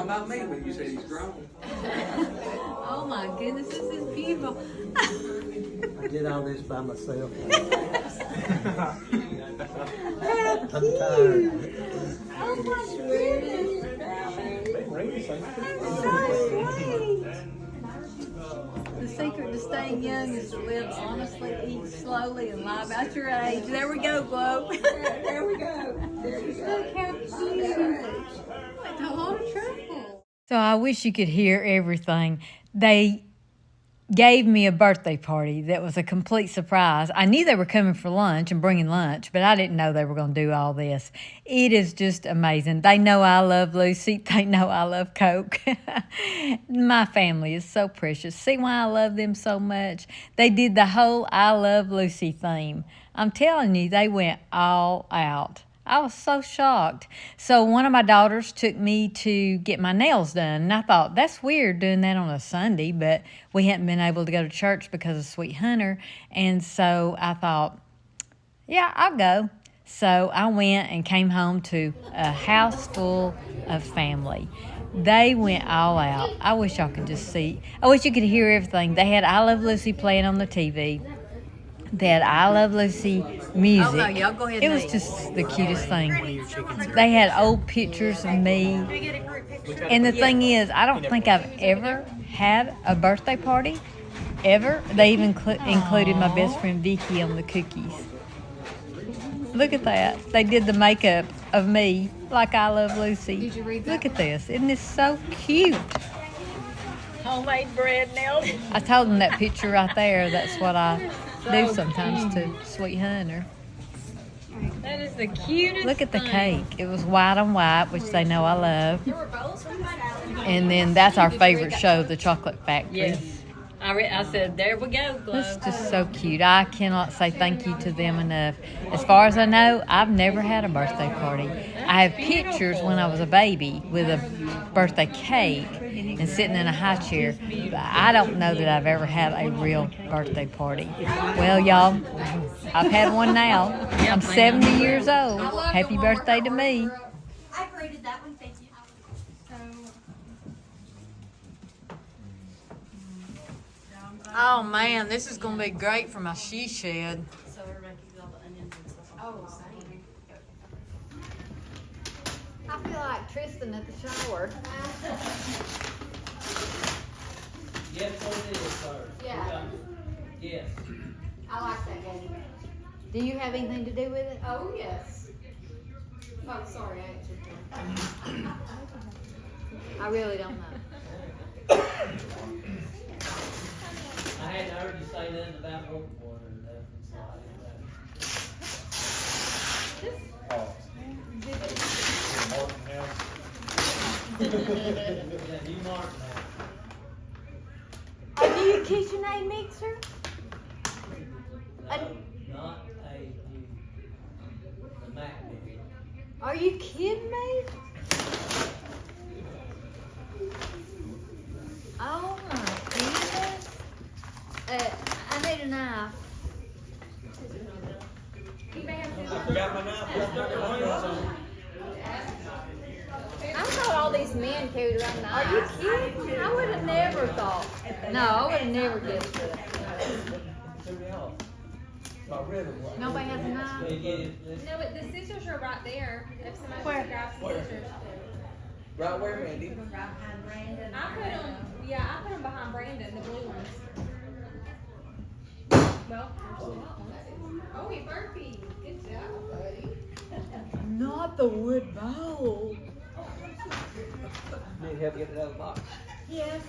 about me when you said he's grown. Oh my goodness, this is beautiful. I did all this by myself. How I'm cute. tired. Oh my goodness. That's so sweet. The secret to staying young is to live honestly, eat slowly, and lie about your age. There we go, Globe. There we go. Look how cute. It's a lot of truffle. So I wish you could hear everything. They gave me a birthday party that was a complete surprise. I knew they were coming for lunch and bringing lunch, but I didn't know they were going to do all this. It is just amazing. They know I love Lucy. They know I love Coke. My family is so precious. See why I love them so much? They did the whole I Love Lucy theme. I'm telling you, they went all out. I was so shocked. So one of my daughters took me to get my nails done. And I thought, that's weird doing that on a Sunday, but we hadn't been able to go to church because of Sweet Hunter. And so I thought, yeah, I'll go. So I went and came home to a house full of family. They went all out. I wish y'all could just see. I wish you could hear everything. They had I Love Lucy playing on the TV. They had I Love Lucy music. Oh, no, y'all go ahead It and was eat. just the cutest thing. They had old pictures of me. And the thing is, I don't think I've ever had a birthday party, ever. They even included my best friend Vicky on the cookies. Look at that. They did the makeup of me like I Love Lucy. Did you read that? Look at this. Isn't this so cute? Homemade bread nails. I told them that picture right there. That's what I do sometimes to Sweet Hunter. That is the cutest Look at the thing. cake. It was white on white, which they know I love. And then that's our favorite show, The Chocolate Factory. Yes. I said, there we go, It's Globe. just so cute. I cannot say thank you to them enough. As far as I know, I've never had a birthday party. I have pictures when I was a baby with a birthday cake and sitting in a high chair, but I don't know that I've ever had a real birthday party. Well, y'all, I've had one now. I'm 70 years old. Happy birthday to me. I graded that one, thank you. Oh man, this is gonna be great for my she shed. So everybody can do all the onions and stuff. Oh, same. I feel like Tristan at the shower. Yes, it is, sir. Yeah. Yes. I like that game. Do you have anything to do with it? Oh, yes. Oh, sorry, I answered. I really don't know. I hadn't heard you say nothing about overboard or nothing, so I didn't know. Yeah, you mark now. A new Kitchenaid mixer? Not a new, the MacBook. Are you kidding me? Oh my goodness. I need a knife. I forgot my knife. I thought all these men carried around knives. Are you kidding me? I would have never thought. No, I would have never guessed that. Nobody has a knife? No, but the scissors are right there. If somebody Where? grabs the scissors. Right where, Randy? I put them, I put them behind Brandon, the blue ones. Well, oh, he burpee. Good job, buddy. Not the wood bowl. Need help get it out of the box. Yes.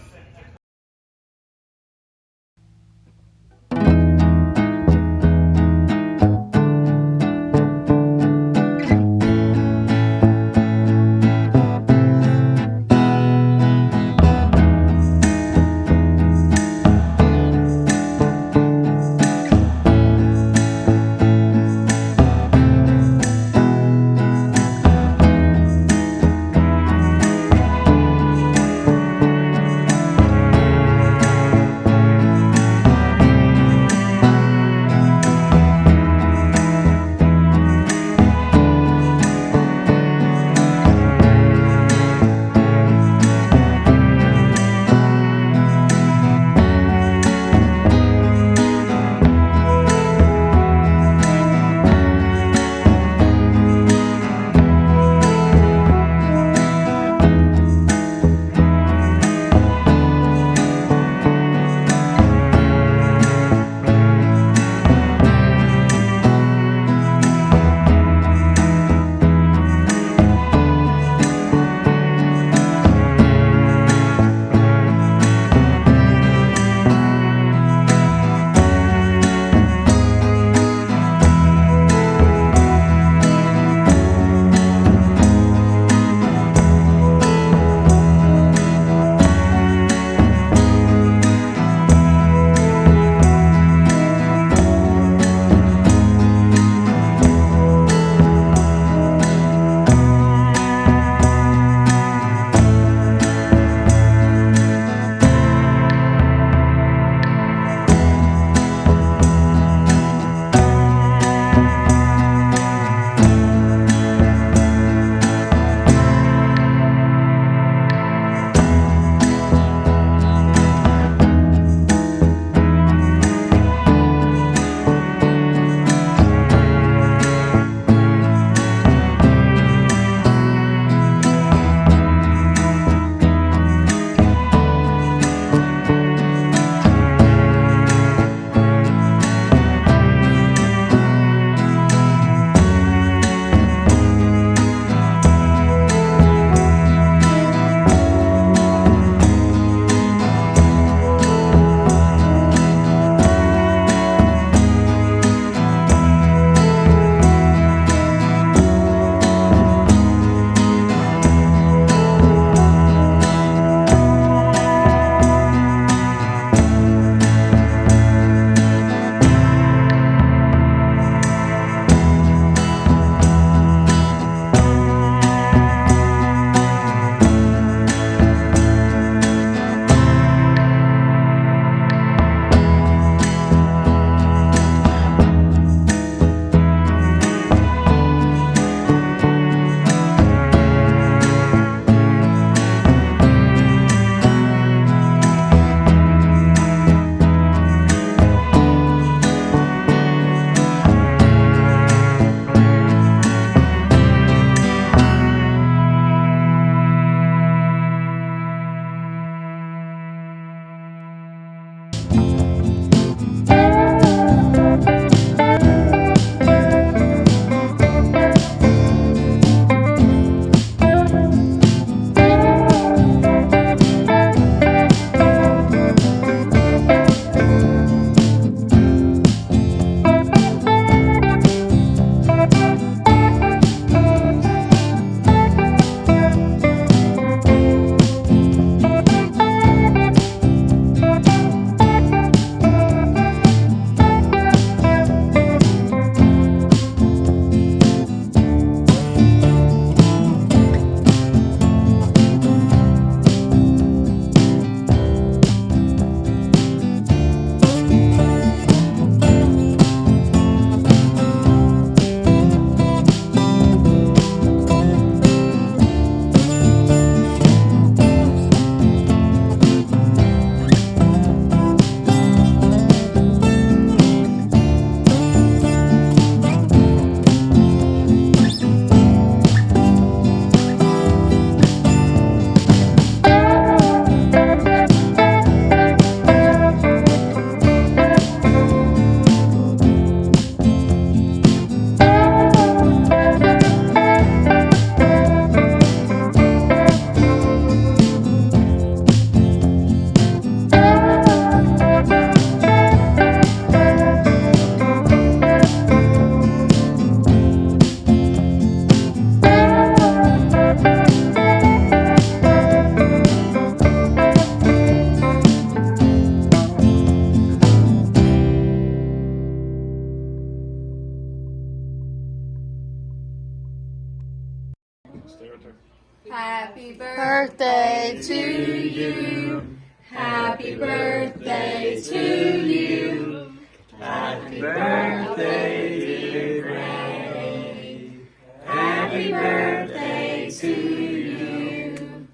Happy birthday to you. Happy birthday to you. Happy birthday, dear Granny. Happy birthday to you.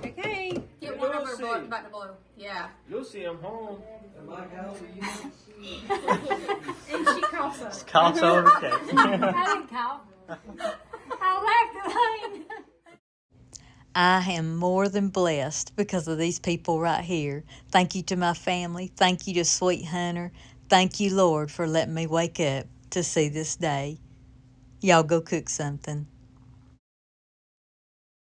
Okay. Get one of her back to blue. Yeah. Lucy, I'm home. And she coughs us. Coughs over the cake. I didn't cough. I laughed at Lane. I am more than blessed because of these people right here. Thank you to my family. Thank you to Sweet Hunter. Thank you, Lord, for letting me wake up to see this day. Y'all go cook something.